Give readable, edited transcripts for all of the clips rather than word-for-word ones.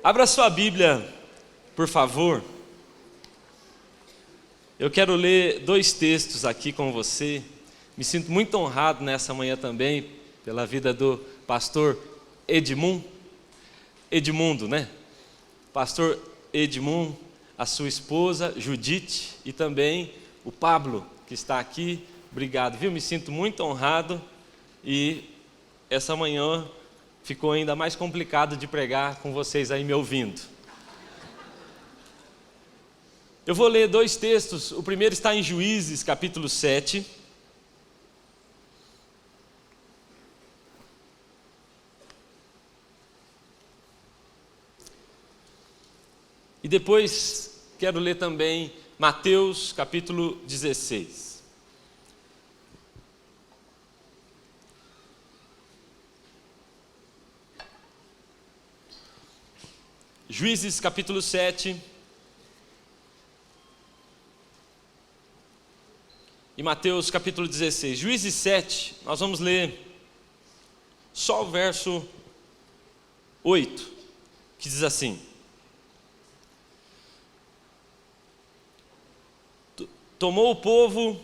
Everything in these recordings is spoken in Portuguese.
Abra sua Bíblia, por favor. Eu quero ler 2 textos aqui com você. Me sinto muito honrado nessa manhã também, pela vida do pastor Edmundo, né? Pastor Edmundo, a sua esposa Judite e também o Pablo, que está aqui. Obrigado, viu? Me sinto muito honrado e essa manhã ficou ainda mais complicado de pregar com vocês aí me ouvindo. Eu vou ler 2 textos. O primeiro está em Juízes, capítulo 7. E depois quero ler também Mateus, capítulo 16. Juízes, capítulo 7. E Mateus, capítulo 16. Juízes 7, nós vamos ler só o verso 8, que diz assim: Tomou o povo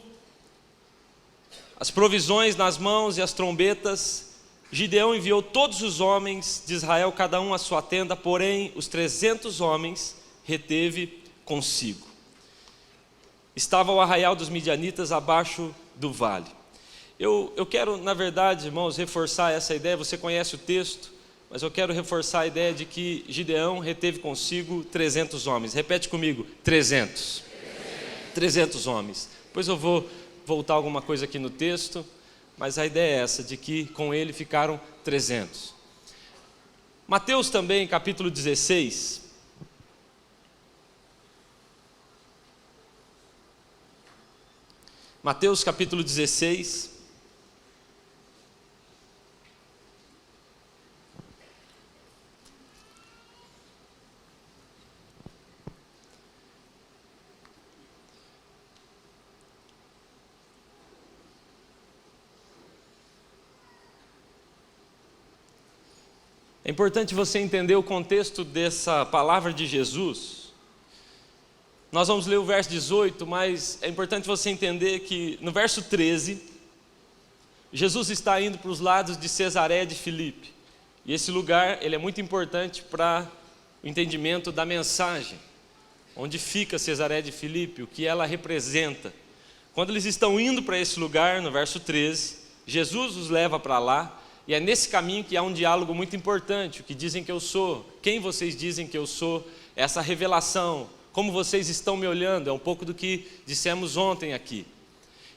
as provisões nas mãos e as trombetas. Gideão enviou todos os homens de Israel, cada um à sua tenda, porém os 300 homens reteve consigo. Estava o arraial dos midianitas abaixo do vale. Eu quero, na verdade, irmãos, reforçar essa ideia. Você conhece o texto, mas eu quero reforçar a ideia de que Gideão reteve consigo 300 homens. Repete comigo: 300. 300 homens. Depois eu vou voltar alguma coisa aqui no texto, mas a ideia é essa, de que com ele ficaram 300. Mateus também, capítulo 16. Mateus, capítulo 16. É importante você entender o contexto dessa palavra de Jesus. Nós vamos ler o verso 18, mas é importante você entender que no verso 13, Jesus está indo para os lados de Cesareia de Filipe. E esse lugar, ele é muito importante para o entendimento da mensagem. Onde fica Cesareia de Filipe, o que ela representa. Quando eles estão indo para esse lugar, no verso 13, Jesus os leva para lá. E é nesse caminho que há um diálogo muito importante. O que dizem que eu sou? Quem vocês dizem que eu sou? Essa revelação. Como vocês estão me olhando? É um pouco do que dissemos ontem aqui.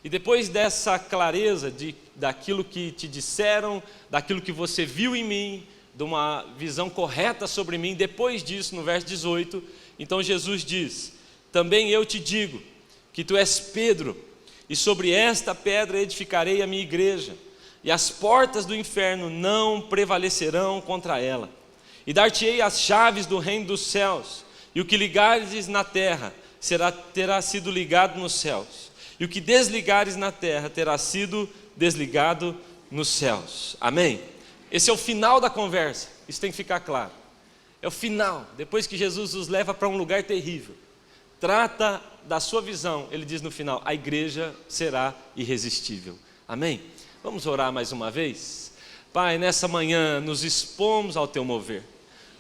E depois dessa clareza daquilo que te disseram, daquilo que você viu em mim, de uma visão correta sobre mim, depois disso, no verso 18, então Jesus diz: também eu te digo que tu és Pedro, e sobre esta pedra edificarei a minha igreja, e as portas do inferno não prevalecerão contra ela. E dar-te-ei as chaves do reino dos céus, e o que ligares na terra terá sido ligado nos céus, e o que desligares na terra terá sido desligado nos céus. Amém? Esse é o final da conversa, isso tem que ficar claro. É o final, depois que Jesus os leva para um lugar terrível, trata da sua visão, ele diz no final: a igreja será irresistível. Amém? Vamos orar mais uma vez? Pai, nessa manhã nos expomos ao teu mover,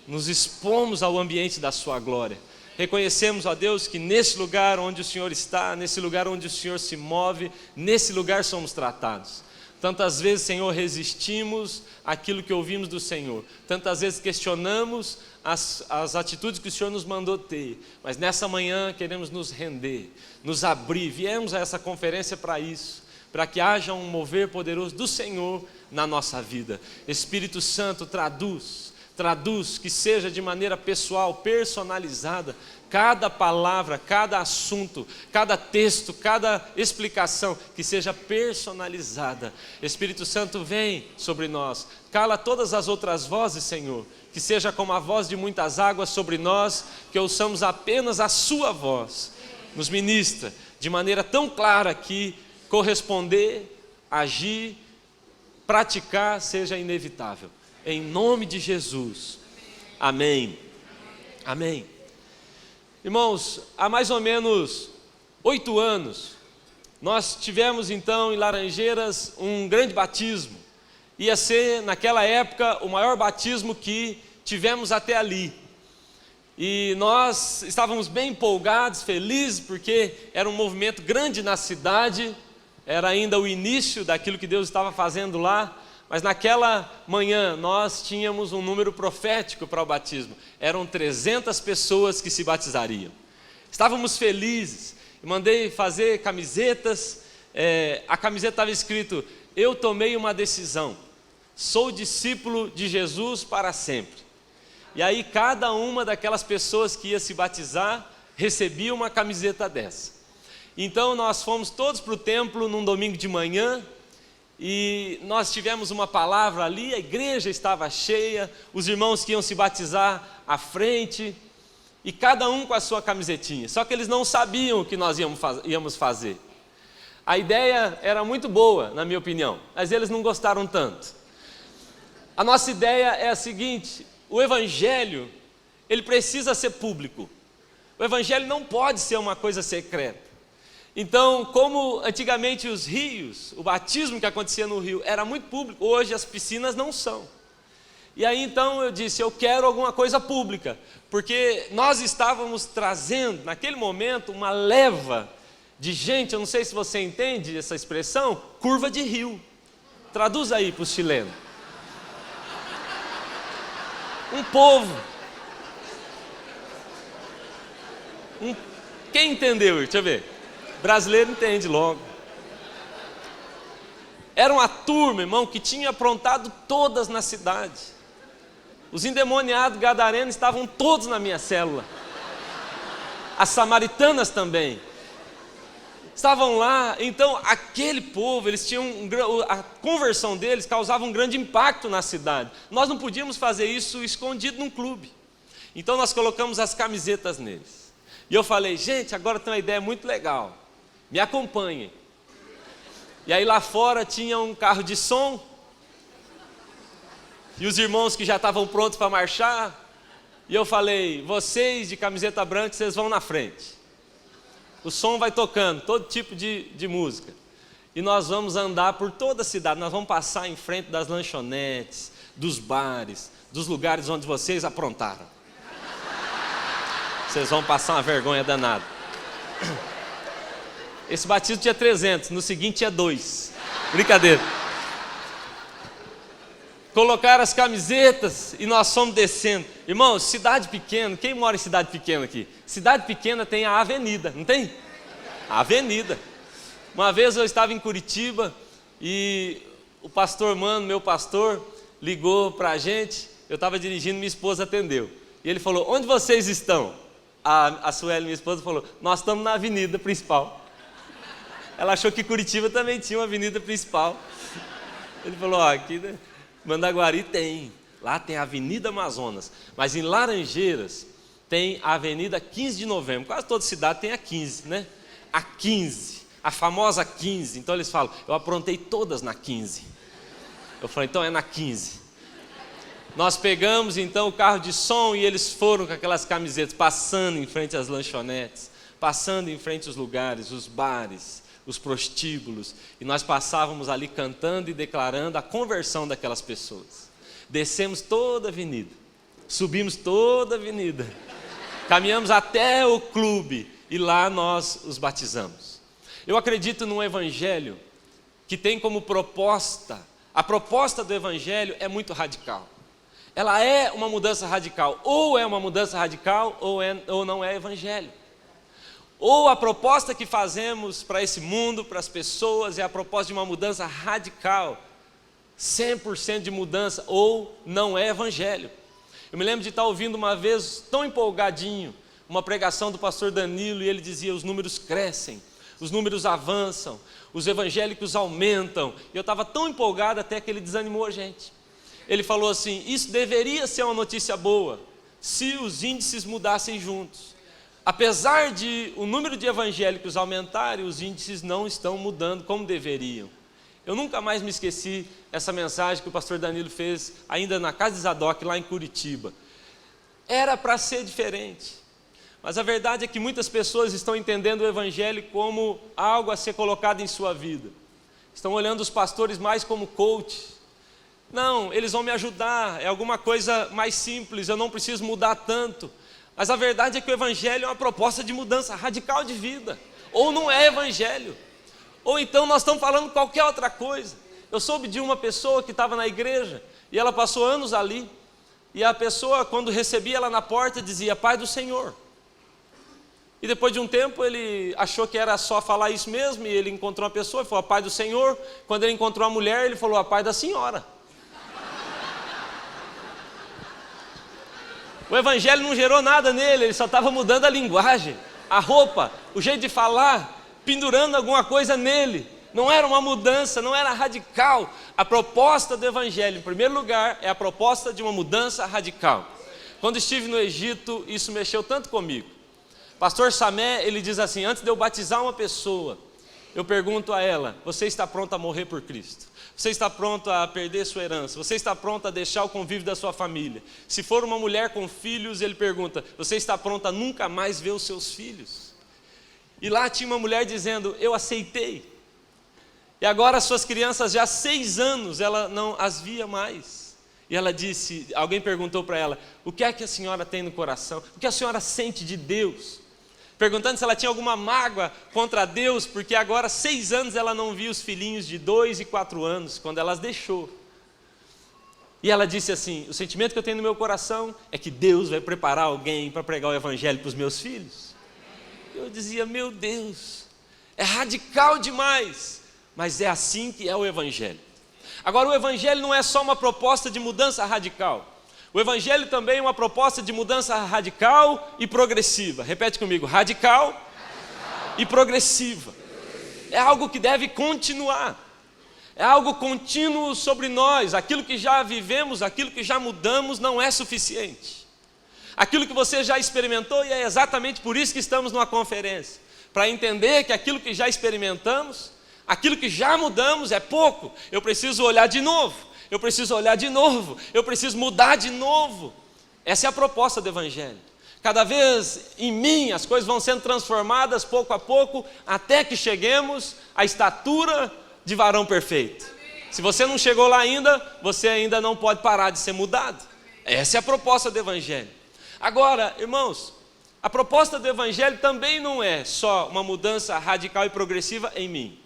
nos expomos ao ambiente da sua glória. Reconhecemos, ó Deus, que nesse lugar onde o Senhor está, nesse lugar onde o Senhor se move, nesse lugar somos tratados. Tantas vezes, Senhor, resistimos àquilo que ouvimos do Senhor. Tantas vezes questionamos as atitudes que o Senhor nos mandou ter. Mas nessa manhã queremos nos render, nos abrir. Viemos a essa conferência para isso, para que haja um mover poderoso do Senhor na nossa vida. Espírito Santo, traduz, que seja de maneira pessoal, personalizada, cada palavra, cada assunto, cada texto, cada explicação, que seja personalizada. Espírito Santo, vem sobre nós, cala todas as outras vozes, Senhor, que seja como a voz de muitas águas sobre nós, que ouçamos apenas a sua voz. Nos ministra de maneira tão clara que corresponder, agir, praticar seja inevitável. Em nome de Jesus. Amém. Amém. Irmãos, há mais ou menos 8 anos, nós tivemos então em Laranjeiras um grande batismo. Ia ser, naquela época, o maior batismo que tivemos até ali. E nós estávamos bem empolgados, felizes, porque era um movimento grande na cidade, era ainda o início daquilo que Deus estava fazendo lá, mas naquela manhã nós tínhamos um número profético para o batismo, eram 300 pessoas que se batizariam. Estávamos felizes, mandei fazer camisetas, a camiseta estava escrito: eu tomei uma decisão, sou discípulo de Jesus para sempre. E aí cada uma daquelas pessoas que ia se batizar recebia uma camiseta dessa. Então nós fomos todos para o templo num domingo de manhã e nós tivemos uma palavra ali, a igreja estava cheia, os irmãos que iam se batizar à frente e cada um com a sua camisetinha, só que eles não sabiam o que nós íamos fazer. A ideia era muito boa, na minha opinião, mas eles não gostaram tanto. A nossa ideia é a seguinte: o evangelho, ele precisa ser público. O evangelho não pode ser uma coisa secreta. Então, como antigamente os rios, o batismo que acontecia no rio era muito público, hoje as piscinas não são. E aí então eu disse, eu quero alguma coisa pública, porque nós estávamos trazendo, naquele momento, uma leva de gente, eu não sei se você entende essa expressão, curva de rio. Traduz aí para os chilenos. Um povo. Quem entendeu? Deixa eu ver. Brasileiro entende logo. Era uma turma, irmão, que tinha aprontado todas na cidade. Os endemoniados gadarenos estavam todos na minha célula. As samaritanas também. Estavam lá, então aquele povo, eles tinham a conversão deles causava um grande impacto na cidade. Nós não podíamos fazer isso escondido num clube. Então nós colocamos as camisetas neles. E eu falei, gente, agora tem uma ideia muito legal. Me acompanhem. E aí lá fora tinha um carro de som. E os irmãos que já estavam prontos para marchar. E eu falei, vocês de camiseta branca, vocês vão na frente. O som vai tocando, todo tipo de música. E nós vamos andar por toda a cidade. Nós vamos passar em frente das lanchonetes, dos bares, dos lugares onde vocês aprontaram. Vocês vão passar uma vergonha danada. Esse batismo tinha 300, no seguinte tinha 2. Brincadeira. Colocaram as camisetas e nós fomos descendo. Irmãos, cidade pequena, quem mora em cidade pequena aqui? Cidade pequena tem a avenida, não tem? A avenida. Uma vez eu estava em Curitiba e o pastor Mano, meu pastor, ligou para a gente. Eu estava dirigindo, minha esposa atendeu. E ele falou, onde vocês estão? A Sueli, minha esposa, falou, nós estamos na avenida principal. Ela achou que Curitiba também tinha uma avenida principal. Ele falou, ó, aqui Mandaguari tem, lá tem a Avenida Amazonas, mas em Laranjeiras tem a Avenida 15 de Novembro, quase toda cidade tem a 15, né? A 15, a famosa 15, então eles falam, eu aprontei todas na 15. Eu falei, então é na 15. Nós pegamos então o carro de som e eles foram com aquelas camisetas, passando em frente às lanchonetes, passando em frente aos lugares, os bares, os prostíbulos, e nós passávamos ali cantando e declarando a conversão daquelas pessoas. Descemos toda a avenida, subimos toda a avenida, caminhamos até o clube e lá nós os batizamos. Eu acredito num evangelho que tem como proposta, a proposta do evangelho é muito radical. Ela é uma mudança radical, ou é uma mudança radical ou não é evangelho. Ou a proposta que fazemos para esse mundo, para as pessoas, é a proposta de uma mudança radical, 100% de mudança, ou não é evangelho. Eu me lembro de estar ouvindo uma vez, tão empolgadinho, uma pregação do pastor Danilo, e ele dizia, os números crescem, os números avançam, os evangélicos aumentam, e eu estava tão empolgado até que ele desanimou a gente. Ele falou assim, isso deveria ser uma notícia boa, se os índices mudassem juntos. apesar de o número de evangélicos aumentar, os índices não estão mudando como deveriam. Eu nunca mais me esqueci essa mensagem que o pastor Danilo fez ainda na casa de Zadok, lá em Curitiba. Era para ser diferente, mas a verdade é que muitas pessoas estão entendendo o evangelho como algo a ser colocado em sua vida. Estão olhando os pastores mais como coach. Não, eles vão me ajudar, é alguma coisa mais simples, eu não preciso mudar tanto. Mas a verdade é que o evangelho é uma proposta de mudança radical de vida. Ou não é evangelho, ou então nós estamos falando qualquer outra coisa. Eu soube de uma pessoa que estava na igreja, e ela passou anos ali, e a pessoa, quando recebia ela na porta, dizia: Pai do Senhor. E depois de um tempo ele achou que era só falar isso mesmo, e ele encontrou uma pessoa e falou: Pai do Senhor. Quando ele encontrou a mulher, ele falou: a Pai da Senhora. O evangelho não gerou nada nele, ele só estava mudando a linguagem, a roupa, o jeito de falar, pendurando alguma coisa nele. Não era uma mudança, não era radical. A proposta do evangelho, em primeiro lugar, é a proposta de uma mudança radical. Quando estive no Egito, isso mexeu tanto comigo. Pastor Samé, ele diz assim: antes de eu batizar uma pessoa, eu pergunto a ela: você está pronto a morrer por Cristo? Você está pronto a perder sua herança? Você está pronto a deixar o convívio da sua família? Se for uma mulher com filhos, ele pergunta: você está pronto a nunca mais ver os seus filhos? E lá tinha uma mulher dizendo: eu aceitei. E agora as suas crianças, já há 6 anos, ela não as via mais. E ela disse, alguém perguntou para ela: o que é que a senhora tem no coração? O que a senhora sente de Deus? Perguntando se ela tinha alguma mágoa contra Deus, porque agora 6 anos ela não via os filhinhos de 2 e 4 anos, quando ela as deixou. E ela disse assim: o sentimento que eu tenho no meu coração é que Deus vai preparar alguém para pregar o evangelho para os meus filhos. Eu dizia: meu Deus, é radical demais, mas é assim que é o evangelho. Agora, o evangelho não é só uma proposta de mudança radical. O evangelho também é uma proposta de mudança radical e progressiva. Repete comigo: radical e progressiva. É algo que deve continuar. É algo contínuo sobre nós. Aquilo que já vivemos, aquilo que já mudamos não é suficiente. Aquilo que você já experimentou, e é exatamente por isso que estamos numa conferência, para entender que aquilo que já experimentamos, aquilo que já mudamos é pouco. Eu preciso olhar de novo. Eu preciso olhar de novo, eu preciso mudar de novo. Essa é a proposta do evangelho. Cada vez em mim as coisas vão sendo transformadas pouco a pouco, até que cheguemos à estatura de varão perfeito. Se você não chegou lá ainda, você ainda não pode parar de ser mudado. Essa é a proposta do evangelho. Agora, irmãos, a proposta do evangelho também não é só uma mudança radical e progressiva em mim.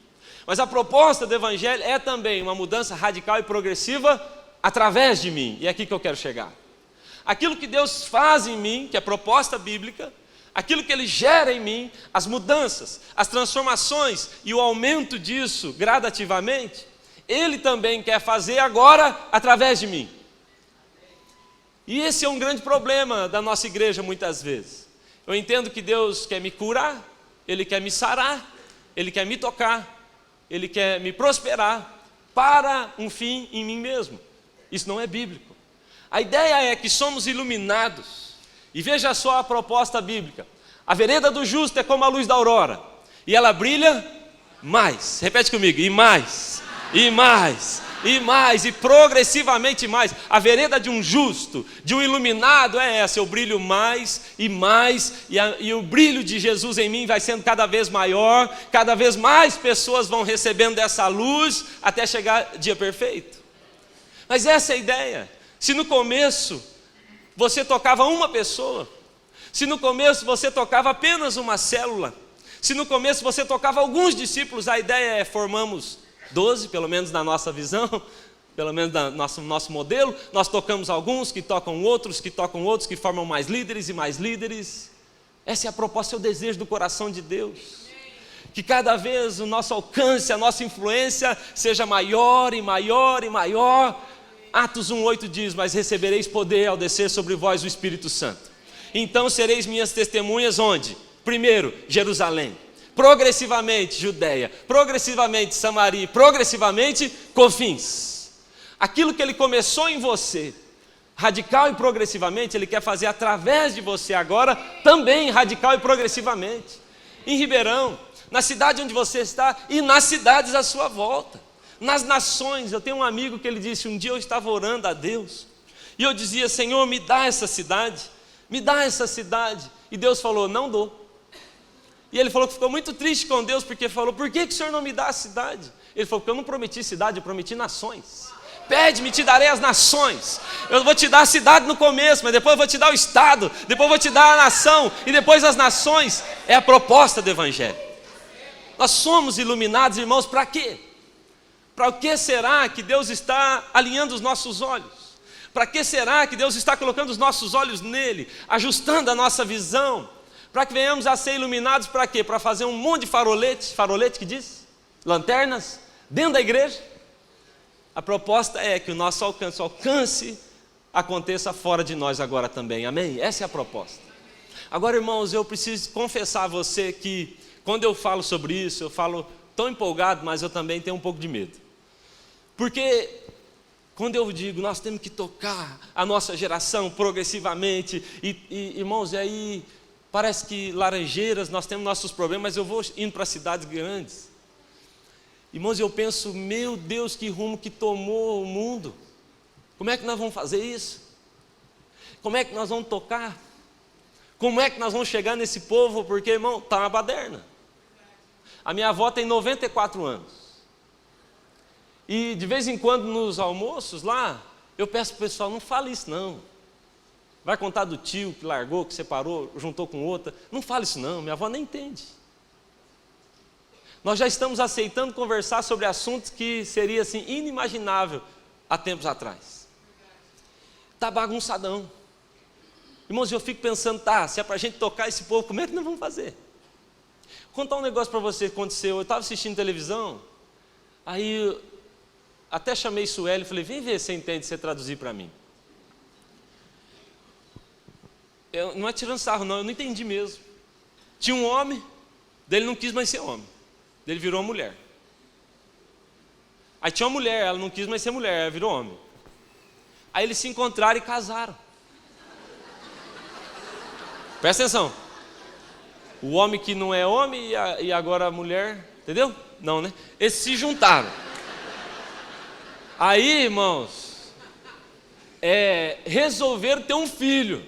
Mas a proposta do evangelho é também uma mudança radical e progressiva através de mim. E é aqui que eu quero chegar. Aquilo que Deus faz em mim, que é proposta bíblica, aquilo que Ele gera em mim, as mudanças, as transformações e o aumento disso gradativamente, Ele também quer fazer agora através de mim. E esse é um grande problema da nossa igreja muitas vezes. Eu entendo que Deus quer me curar, Ele quer me sarar, Ele quer me tocar, Ele quer me prosperar para um fim em mim mesmo. Isso não é bíblico. A ideia é que somos iluminados. E veja só a proposta bíblica: a vereda do justo é como a luz da aurora, e ela brilha mais. Repete comigo: e mais, e mais, e mais, e progressivamente mais. A vereda de um justo, de um iluminado é essa: eu brilho mais e mais, e o brilho de Jesus em mim vai sendo cada vez maior, cada vez mais pessoas vão recebendo essa luz, até chegar dia perfeito. Mas essa é a ideia. Se no começo você tocava uma pessoa, se no começo você tocava apenas uma célula, se no começo você tocava alguns discípulos, a ideia é formamos 12, pelo menos na nossa visão, pelo menos no nosso modelo. Nós tocamos alguns, que tocam outros, que formam mais líderes e mais líderes. Essa é a proposta, é o desejo do coração de Deus. Que cada vez o nosso alcance, a nossa influência seja maior e maior e maior. Atos 1:8 diz: mas recebereis poder ao descer sobre vós o Espírito Santo. Então sereis minhas testemunhas onde? Primeiro, Jerusalém. Progressivamente Judeia, progressivamente Samaria, progressivamente confins. Aquilo que Ele começou em você, Radical e progressivamente, Ele quer fazer através de você agora, também radical e progressivamente. Em Ribeirão, na cidade onde você está e nas cidades à sua volta. Nas nações. Eu tenho um amigo que ele disse, um dia eu estava orando a Deus, e eu dizia, Senhor, me dá essa cidade, me dá essa cidade. E Deus falou, não dou. E ele falou que ficou muito triste com Deus, porque falou, por que o Senhor não me dá a cidade? Ele falou, porque eu não prometi cidade, eu prometi nações. Pede-me, te darei as nações. Eu vou te dar a cidade no começo, mas depois eu vou te dar o estado, depois eu vou te dar a nação, e depois as nações. É a proposta do Evangelho. Nós somos iluminados, irmãos, para quê? Para o que será que Deus está alinhando os nossos olhos? Para que será que Deus está colocando os nossos olhos nele, ajustando a nossa visão? Para que venhamos a ser iluminados para quê? Para fazer um monte de farolete que diz? Lanternas, dentro da igreja? A proposta é que o nosso alcance aconteça fora de nós agora também, amém? Essa é a proposta. Agora, irmãos, eu preciso confessar a você que, quando eu falo sobre isso, eu falo tão empolgado, mas eu também tenho um pouco de medo. Porque, quando eu digo, nós temos que tocar a nossa geração progressivamente, irmãos, e aí, parece que Laranjeiras, nós temos nossos problemas, mas eu vou indo para cidades grandes. Irmãos, eu penso, meu Deus, que rumo que tomou o mundo. Como é que nós vamos fazer isso? Como é que nós vamos tocar? Como é que nós vamos chegar nesse povo? Porque, irmão, está uma baderna. A minha avó tem 94 anos. E de vez em quando nos almoços lá, eu peço para o pessoal, não fale isso não. Vai contar do tio que largou, que separou, juntou com outra. Não fale isso não, minha avó nem entende. Nós já estamos aceitando conversar sobre assuntos que seria assim inimaginável há tempos atrás. Está bagunçadão. Irmãos, eu fico pensando, se é para a gente tocar esse povo, como é que nós vamos fazer? Vou contar um negócio para você que aconteceu. Eu estava assistindo televisão, aí até chamei Sueli e falei, vem ver se você entende, você traduzir para mim. Não é tirando sarro não, eu não entendi mesmo. Tinha um homem, dele não quis mais ser homem. Ele virou uma mulher. Aí tinha uma mulher, ela não quis mais ser mulher, ela virou homem. Aí eles se encontraram e casaram. Presta atenção. O homem que não é homem e agora a mulher, entendeu? Não, né? Eles se juntaram. Aí, irmãos, resolveram ter um filho.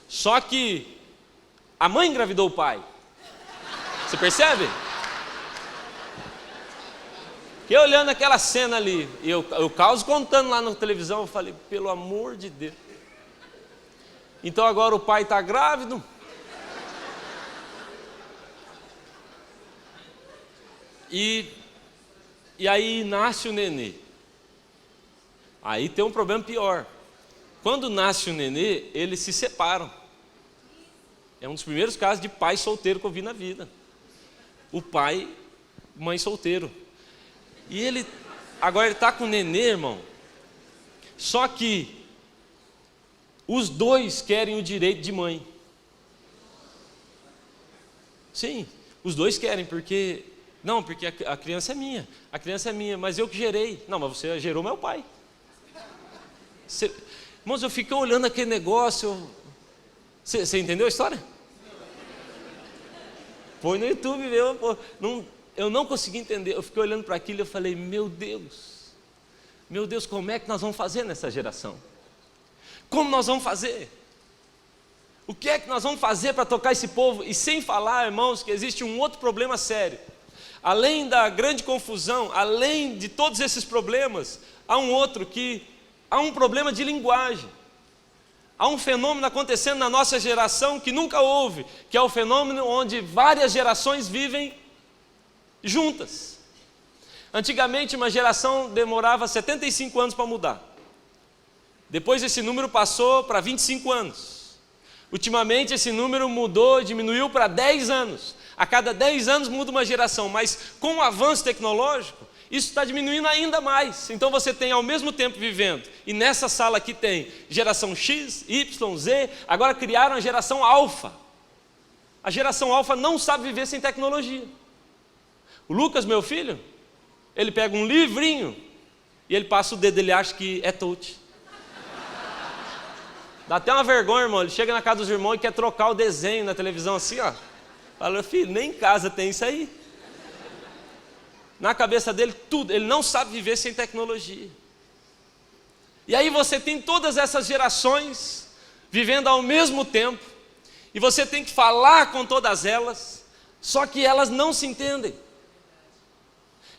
Só que a mãe engravidou o pai. Você percebe? Fiquei olhando aquela cena ali, e eu caos contando lá na televisão, eu falei, pelo amor de Deus. Então agora o pai está grávido. E aí nasce o nenê. Aí tem um problema pior. Quando nasce o nenê, eles se separam. É um dos primeiros casos de pai solteiro que eu vi na vida. O pai, mãe solteiro. E agora ele está com o nenê, irmão. Só que os dois querem o direito de mãe. Sim, os dois querem, porque... Não, porque a criança é minha. A criança é minha, mas eu que gerei. Não, mas você gerou meu pai. Irmãos, eu fiquei olhando aquele negócio. Você entendeu a história? Põe no YouTube, eu não consegui entender. Eu fiquei olhando para aquilo e eu falei, meu Deus, como é que nós vamos fazer nessa geração? Como nós vamos fazer? O que é que nós vamos fazer para tocar esse povo? E sem falar, irmãos, que existe um outro problema sério. Além da grande confusão, além de todos esses problemas, há um problema de linguagem. Há um fenômeno acontecendo na nossa geração que nunca houve, que é o fenômeno onde várias gerações vivem juntas. Antigamente uma geração demorava 75 anos para mudar. Depois esse número passou para 25 anos. Ultimamente esse número diminuiu para 10 anos. A cada 10 anos muda uma geração, mas com o avanço tecnológico, isso está diminuindo ainda mais. Então você tem ao mesmo tempo vivendo, e nessa sala aqui tem geração X, Y, Z, agora criaram a geração Alfa. A geração Alfa não sabe viver sem tecnologia. O Lucas, meu filho, ele pega um livrinho, e ele passa o dedo, ele acha que é touch. Dá até uma vergonha, irmão. Ele chega na casa dos irmãos e quer trocar o desenho na televisão assim, ó. Fala, filho, nem em casa tem isso aí. Na cabeça dele, tudo. Ele não sabe viver sem tecnologia. E aí você tem todas essas gerações vivendo ao mesmo tempo. E você tem que falar com todas elas. Só que elas não se entendem.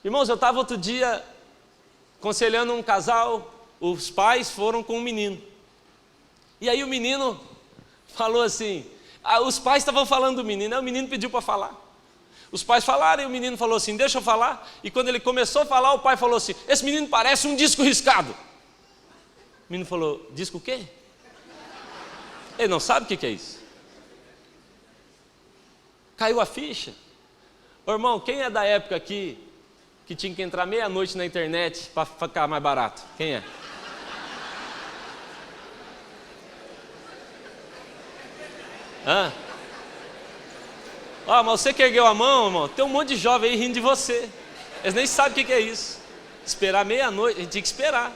Irmãos, eu estava outro dia aconselhando um casal. Os pais foram com um menino. E aí o menino falou assim, os pais estavam falando do menino, aí o menino pediu para falar. Os pais falaram e o menino falou assim, deixa eu falar. E quando ele começou a falar, o pai falou assim, esse menino parece um disco riscado. O menino falou, disco o quê? Ele não sabe o que é isso. Caiu a ficha. Ô, irmão, quem é da época aqui que tinha que entrar meia-noite na internet para ficar mais barato? Quem é? Hã? Ó, mas você que ergueu a mão, irmão, tem um monte de jovem aí rindo de você. Eles nem sabem o que é isso. Esperar meia-noite, a gente tinha que esperar.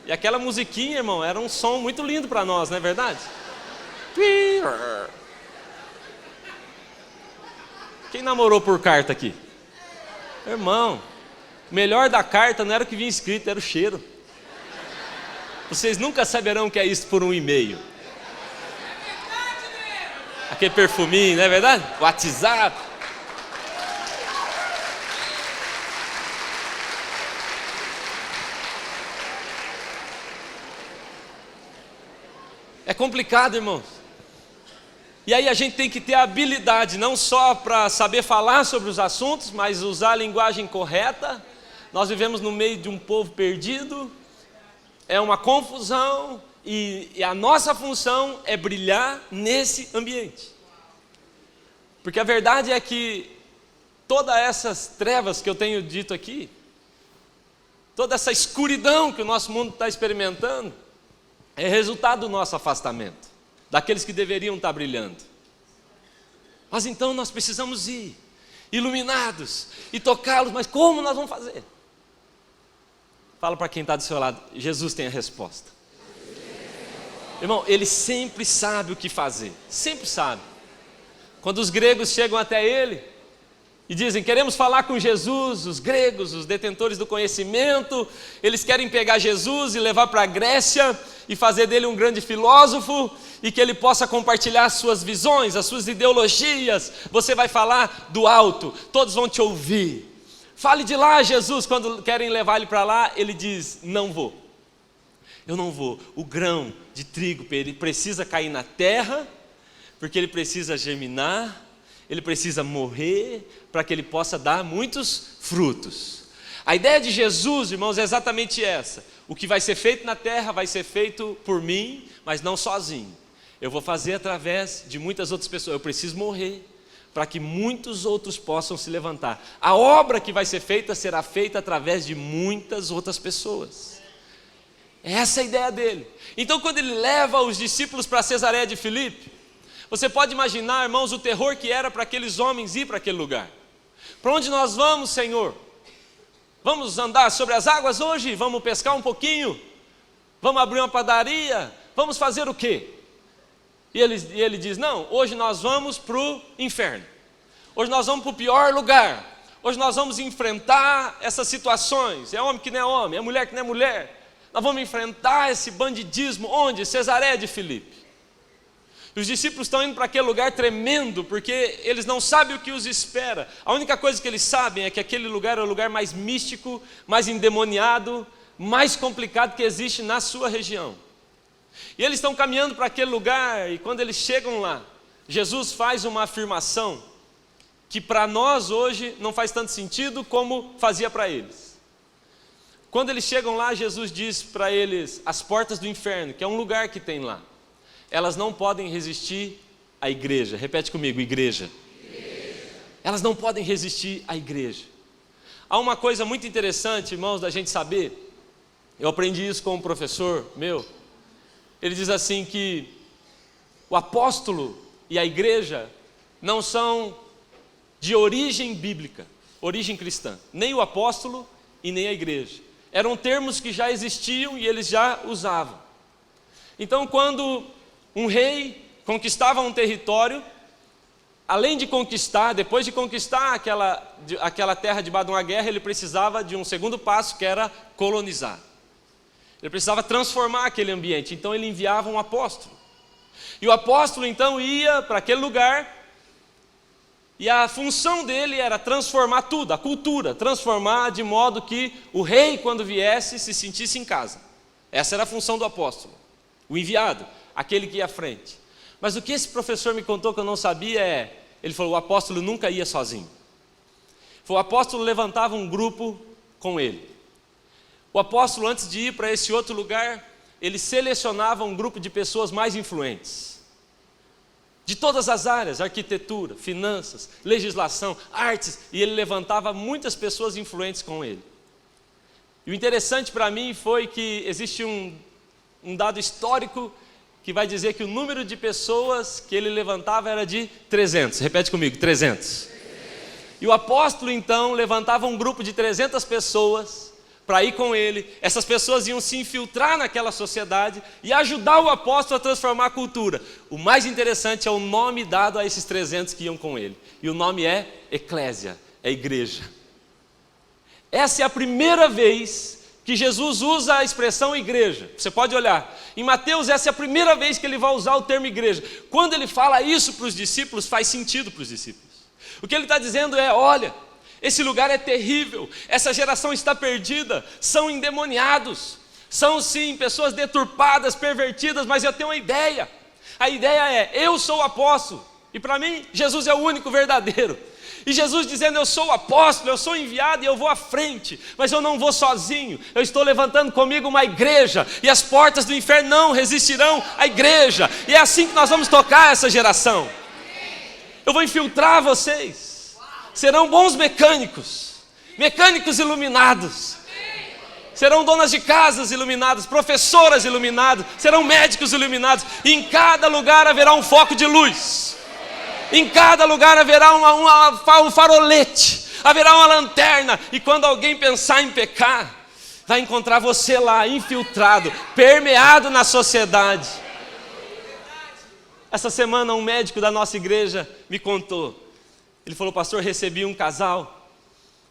E aquela musiquinha, irmão, era um som muito lindo para nós, não é verdade? Quem namorou por carta aqui? Irmão, o melhor da carta não era o que vinha escrito, era o cheiro. Vocês nunca saberão o que é isso por um e-mail. Aquele perfuminho, não é verdade? WhatsApp. É complicado, irmãos. E aí a gente tem que ter a habilidade, não só para saber falar sobre os assuntos, mas usar a linguagem correta. Nós vivemos no meio de um povo perdido, é uma confusão, e a nossa função é brilhar nesse ambiente. Porque a verdade é que todas essas trevas que eu tenho dito aqui, toda essa escuridão que o nosso mundo está experimentando, é resultado do nosso afastamento, daqueles que deveriam estar brilhando. Mas então nós precisamos ir, iluminados, e tocá-los, mas como nós vamos fazer? Fala para quem está do seu lado, Jesus tem a resposta. Irmão, Ele sempre sabe o que fazer, sempre sabe. Quando os gregos chegam até Ele e dizem, queremos falar com Jesus, os gregos, os detentores do conhecimento, eles querem pegar Jesus e levar para a Grécia e fazer dele um grande filósofo e que ele possa compartilhar as suas visões, as suas ideologias. Você vai falar do alto, todos vão te ouvir. Fale de lá, Jesus. Quando querem levar ele para lá, ele diz, não vou. Eu não vou. O grão de trigo ele precisa cair na terra, porque ele precisa germinar, ele precisa morrer, para que ele possa dar muitos frutos. A ideia de Jesus, irmãos, é exatamente essa. O que vai ser feito na terra vai ser feito por mim, mas não sozinho. Eu vou fazer através de muitas outras pessoas. Eu preciso morrer, para que muitos outros possam se levantar. A obra que vai ser feita será feita através de muitas outras pessoas. Essa é a ideia dele. Então, quando ele leva os discípulos para Cesareia de Filipe, você pode imaginar, irmãos, o terror que era para aqueles homens ir para aquele lugar. Para onde nós vamos, Senhor? Vamos andar sobre as águas hoje? Vamos pescar um pouquinho? Vamos abrir uma padaria? Vamos fazer o quê? E ele diz, não, hoje nós vamos para o inferno. Hoje nós vamos para o pior lugar. Hoje nós vamos enfrentar essas situações. É homem que não é homem, é mulher que não é mulher. Nós vamos enfrentar esse bandidismo. Onde? Cesareia de Filipe. E os discípulos estão indo para aquele lugar tremendo, porque eles não sabem o que os espera. A única coisa que eles sabem é que aquele lugar é o lugar mais místico, mais endemoniado, mais complicado que existe na sua região. E eles estão caminhando para aquele lugar, e quando eles chegam lá, Jesus faz uma afirmação que para nós hoje não faz tanto sentido como fazia para eles. Quando eles chegam lá, Jesus diz para eles, as portas do inferno, que é um lugar que tem lá, elas não podem resistir à igreja. Repete comigo, igreja. Elas não podem resistir à igreja. Há uma coisa muito interessante, irmãos, da gente saber. Eu aprendi isso com um professor meu. Ele diz assim que o apóstolo e a igreja não são de origem bíblica, origem cristã. Nem o apóstolo e nem a igreja. Eram termos que já existiam e eles já usavam. Então, quando um rei conquistava um território, além de conquistar, depois de conquistar aquela terra debaixo de uma guerra, ele precisava de um segundo passo, que era colonizar. Ele precisava transformar aquele ambiente, então ele enviava um apóstolo. E o apóstolo então ia para aquele lugar, e a função dele era transformar tudo, a cultura, transformar de modo que o rei, quando viesse, se sentisse em casa. Essa era a função do apóstolo, o enviado, aquele que ia à frente. Mas o que esse professor me contou que eu não sabia ele falou, o apóstolo nunca ia sozinho. O apóstolo levantava um grupo com ele. O apóstolo, antes de ir para esse outro lugar, ele selecionava um grupo de pessoas mais influentes. De todas as áreas, arquitetura, finanças, legislação, artes, e ele levantava muitas pessoas influentes com ele. E o interessante para mim foi que existe um dado histórico que vai dizer que o número de pessoas que ele levantava era de 300. Repete comigo, 300. E o apóstolo então levantava um grupo de 300 pessoas para ir com ele. Essas pessoas iam se infiltrar naquela sociedade e ajudar o apóstolo a transformar a cultura. O mais interessante é o nome dado a esses 300 que iam com ele. E o nome é eclésia, é igreja. Essa é a primeira vez que Jesus usa a expressão igreja. Você pode olhar. Em Mateus, essa é a primeira vez que ele vai usar o termo igreja. Quando ele fala isso para os discípulos, faz sentido para os discípulos. O que ele está dizendo é, olha, esse lugar é terrível, essa geração está perdida, são endemoniados, são sim pessoas deturpadas, pervertidas, mas eu tenho uma ideia. A ideia é, eu sou o apóstolo, e para mim, Jesus é o único verdadeiro. E Jesus dizendo, eu sou o apóstolo, eu sou enviado e eu vou à frente, mas eu não vou sozinho, eu estou levantando comigo uma igreja, e as portas do inferno não resistirão à igreja, e é assim que nós vamos tocar essa geração. Eu vou infiltrar vocês, serão bons mecânicos iluminados, serão donas de casas iluminadas, professoras iluminadas, serão médicos iluminados, e em cada lugar haverá um foco de luz. Em cada lugar haverá um farolete, haverá uma lanterna, e quando alguém pensar em pecar, vai encontrar você lá, infiltrado, permeado na sociedade. Essa semana um médico da nossa igreja me contou, ele falou, pastor, recebi um casal,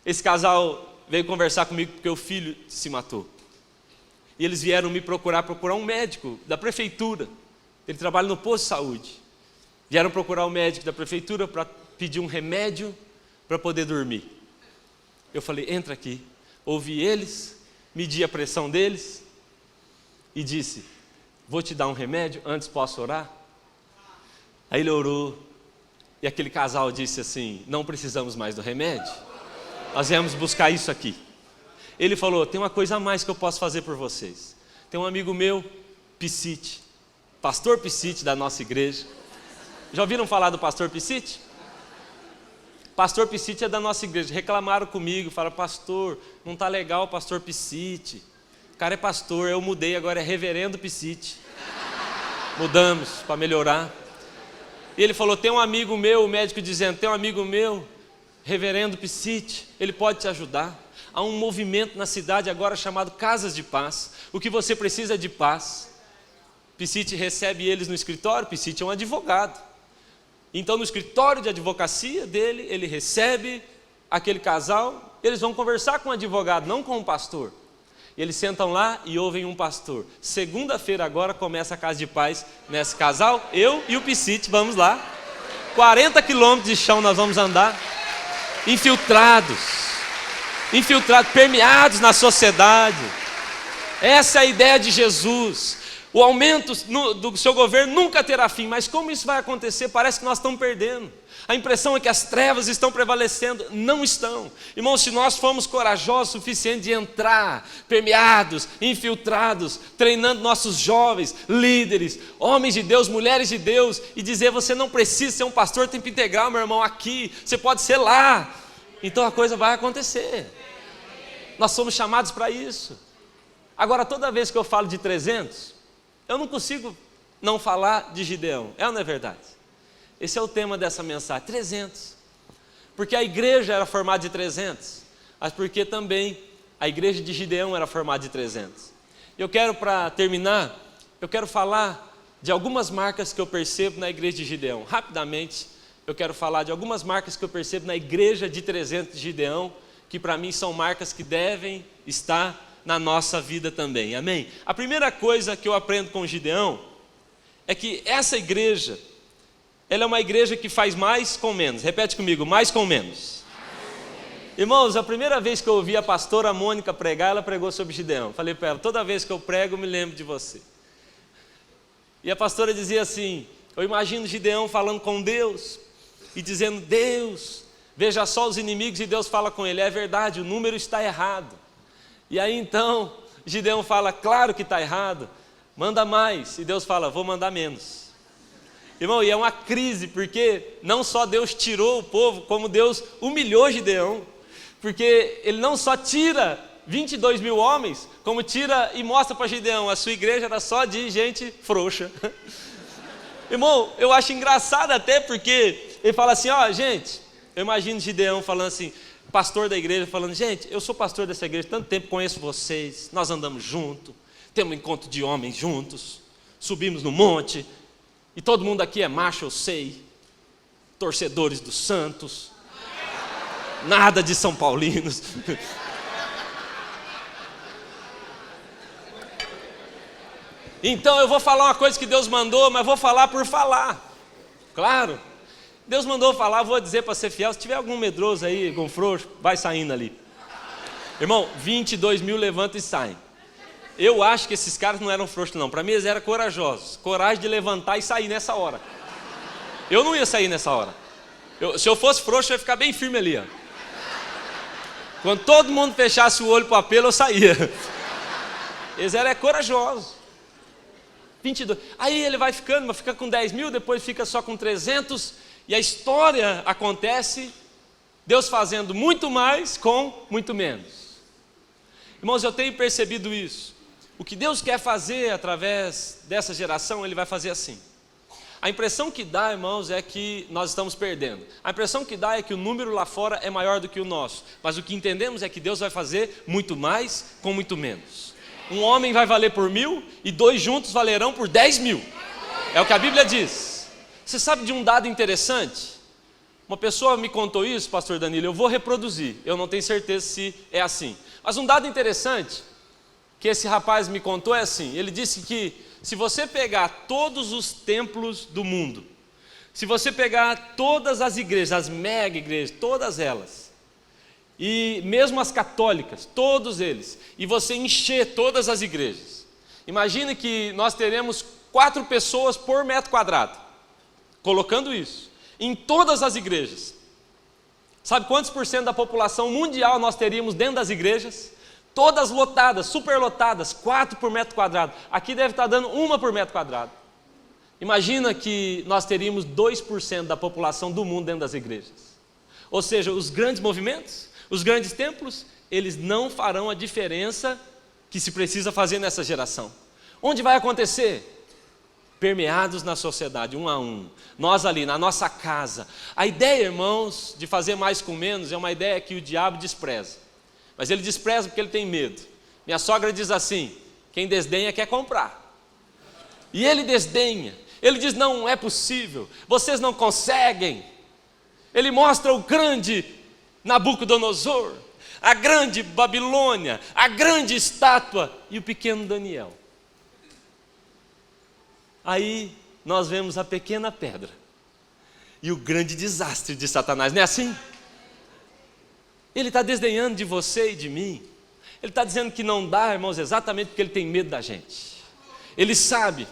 esse casal veio conversar comigo porque o filho se matou, e eles vieram me procurar um médico da prefeitura, ele trabalha no posto de saúde. Vieram procurar o médico da prefeitura para pedir um remédio para poder dormir. Eu falei, entra aqui. Ouvi eles, medi a pressão deles e disse, vou te dar um remédio, antes posso orar? Aí ele orou e aquele casal disse assim, não precisamos mais do remédio, nós viemos buscar isso aqui. Ele falou, tem uma coisa a mais que eu posso fazer por vocês. Tem um amigo meu, Piscite, pastor Piscite da nossa igreja. Já ouviram falar do pastor Piscite? Pastor Piscite é da nossa igreja. Reclamaram comigo, falaram, pastor, não está legal o pastor Piscite. O cara é pastor, eu mudei, agora é reverendo Piscite. Mudamos para melhorar. E ele falou, tem um amigo meu, o médico dizendo, tem um amigo meu, reverendo Piscite, ele pode te ajudar. Há um movimento na cidade agora chamado Casas de Paz. O que você precisa é de paz. Piscite recebe eles no escritório, Piscite é um advogado. Então, no escritório de advocacia dele, ele recebe aquele casal, eles vão conversar com o advogado, não com o pastor. E eles sentam lá e ouvem um pastor. Segunda-feira agora começa a Casa de Paz nesse casal, eu e o Piscite, vamos lá. 40 quilômetros de chão nós vamos andar, infiltrados, permeados na sociedade. Essa é a ideia de Jesus. O aumento do seu governo nunca terá fim, mas como isso vai acontecer? Parece que nós estamos perdendo. A impressão é que as trevas estão prevalecendo. Não estão. Irmãos, se nós formos corajosos o suficiente de entrar, permeados, infiltrados, treinando nossos jovens, líderes, homens de Deus, mulheres de Deus, e dizer, você não precisa ser um pastor tempo integral, meu irmão, aqui, você pode ser lá. Então a coisa vai acontecer. Nós somos chamados para isso. Agora, toda vez que eu falo de 300, eu não consigo não falar de Gideão, é ou não é verdade? Esse é o tema dessa mensagem, 300. Porque a igreja era formada de 300, mas porque também a igreja de Gideão era formada de 300. Eu quero, para terminar, eu quero falar de algumas marcas que eu percebo na igreja de Gideão. Rapidamente, eu quero falar de algumas marcas que eu percebo na igreja de 300 de Gideão, que para mim são marcas que devem estar na nossa vida também, amém? A primeira coisa que eu aprendo com Gideão é que essa igreja, ela é uma igreja que faz mais com menos. Repete comigo, mais com menos. Irmãos, a primeira vez que eu ouvi a pastora Mônica pregar, ela pregou sobre Gideão. Falei para ela, toda vez que eu prego, eu me lembro de você. E a pastora dizia assim, eu imagino Gideão falando com Deus e dizendo, Deus, veja só os inimigos, e Deus fala com ele, é verdade, o número está errado. E aí então, Gideão fala, claro que está errado, manda mais. E Deus fala, vou mandar menos. Irmão, e é uma crise, porque não só Deus tirou o povo, como Deus humilhou Gideão. Porque ele não só tira 22 mil homens, como tira e mostra para Gideão, a sua igreja era só de gente frouxa. Irmão, eu acho engraçado até porque ele fala assim, ó, gente, eu imagino Gideão falando assim, pastor da igreja falando, gente, eu sou pastor dessa igreja, tanto tempo conheço vocês, nós andamos juntos, temos um encontro de homens juntos, subimos no monte, e todo mundo aqui é macho, eu sei, torcedores dos Santos, nada de São Paulinos. Então eu vou falar uma coisa que Deus mandou, mas vou falar por falar, claro. Deus mandou falar, vou dizer para ser fiel, se tiver algum medroso aí, algum frouxo, vai saindo ali. Irmão, 22 mil levantam e saem. Eu acho que esses caras não eram frouxos não, para mim eles eram corajosos, coragem de levantar e sair nessa hora. Eu não ia sair nessa hora. Se eu fosse frouxo, eu ia ficar bem firme ali, ó. Quando todo mundo fechasse o olho para o apelo, eu saía. Eles eram corajosos. 22. Aí ele vai ficando, mas fica com 10 mil, depois fica só com 300, e a história acontece, Deus fazendo muito mais com muito menos. Irmãos, eu tenho percebido isso. O que Deus quer fazer através dessa geração, Ele vai fazer assim. A impressão que dá, irmãos, é que nós estamos perdendo. A impressão que dá é que o número lá fora é maior do que o nosso. Mas o que entendemos é que Deus vai fazer muito mais com muito menos. Um homem vai valer por 1000 e 2 juntos valerão por 10 mil. É o que a Bíblia diz. Você sabe de um dado interessante? Uma pessoa me contou isso, pastor Danilo, eu vou reproduzir. Eu não tenho certeza se é assim. Mas um dado interessante que esse rapaz me contou é assim. Ele disse que se você pegar todos os templos do mundo, se você pegar todas as igrejas, as mega igrejas, todas elas, e mesmo as católicas, todos eles, e você encher todas as igrejas, imagine que nós teremos 4 pessoas por metro quadrado, colocando isso, em todas as igrejas. Sabe quantos por cento da população mundial nós teríamos dentro das igrejas? Todas lotadas, superlotadas, 4 por metro quadrado. Aqui deve estar dando 1 por metro quadrado. Imagina que nós teríamos 2% da população do mundo dentro das igrejas. Ou seja, os grandes movimentos, os grandes templos, eles não farão a diferença que se precisa fazer nessa geração. Onde vai acontecer? Permeados na sociedade, um a um. Nós ali, na nossa casa. A ideia, irmãos, de fazer mais com menos é uma ideia que o diabo despreza. Mas ele despreza porque ele tem medo. Minha sogra diz assim, quem desdenha quer comprar. E ele desdenha. Ele diz, não é possível, vocês não conseguem. Ele mostra o grande Nabucodonosor, a grande Babilônia, a grande estátua e o pequeno Daniel. Aí nós vemos a pequena pedra e o grande desastre de Satanás, não é assim? Ele está desdenhando de você e de mim. Ele está dizendo que não dá, irmãos, exatamente porque ele tem medo da gente. Ele sabe.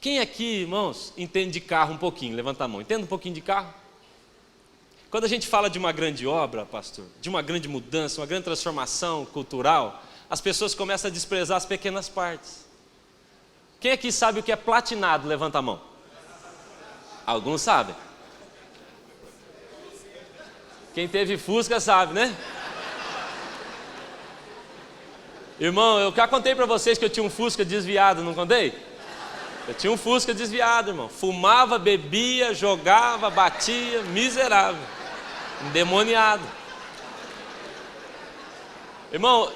Quem aqui, irmãos, entende de carro um pouquinho? Levanta a mão. Entende um pouquinho de carro? Quando a gente fala de uma grande obra, pastor, de uma grande mudança, uma grande transformação cultural, as pessoas começam a desprezar as pequenas partes. Quem aqui sabe o que é platinado? Levanta a mão. Alguns sabem. Quem teve Fusca sabe, né? Irmão, eu já contei para vocês que eu tinha um Fusca desviado, não contei? Eu tinha um Fusca desviado, irmão. Fumava, bebia, jogava, batia, miserável. Endemoniado. Irmão,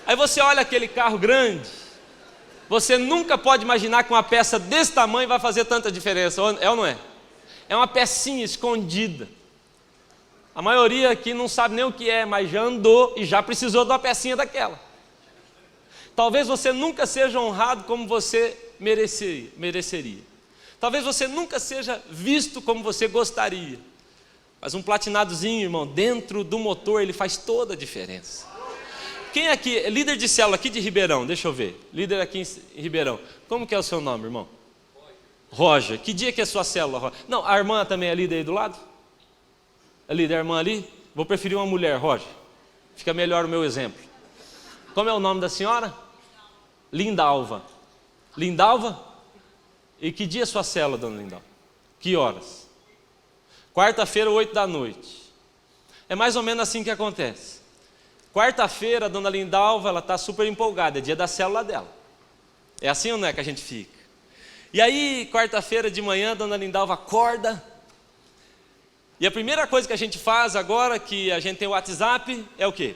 aí você olha aquele carro grande, Você nunca pode imaginar que uma peça desse tamanho vai fazer tanta diferença, é ou não é? É uma pecinha escondida. A maioria aqui não sabe nem o que é, mas já andou e já precisou de uma pecinha daquela. Talvez você nunca seja honrado como você mereceria. Talvez você nunca seja visto como você gostaria. Mas um platinadozinho, irmão, dentro do motor, ele faz toda a diferença. Quem aqui é líder de célula aqui de Ribeirão? Deixa eu ver. Líder aqui em Ribeirão. Como que é o seu nome, irmão? Roger. Que dia que é a sua célula, Roger? Não, a irmã também é líder aí do lado? A líder, a irmã ali? Vou preferir uma mulher, Roger. Fica melhor o meu exemplo. Como é o nome da senhora? Lindalva. Lindalva? E que dia é a sua célula, dona Lindalva? Que horas? Quarta-feira, 8 da noite. É mais ou menos assim que acontece. Quarta-feira, a dona Lindalva, ela está super empolgada, é dia da célula dela. É assim ou não é que a gente fica? E aí, quarta-feira de manhã, a dona Lindalva acorda. E a primeira coisa que a gente faz agora, que a gente tem o WhatsApp, é o quê?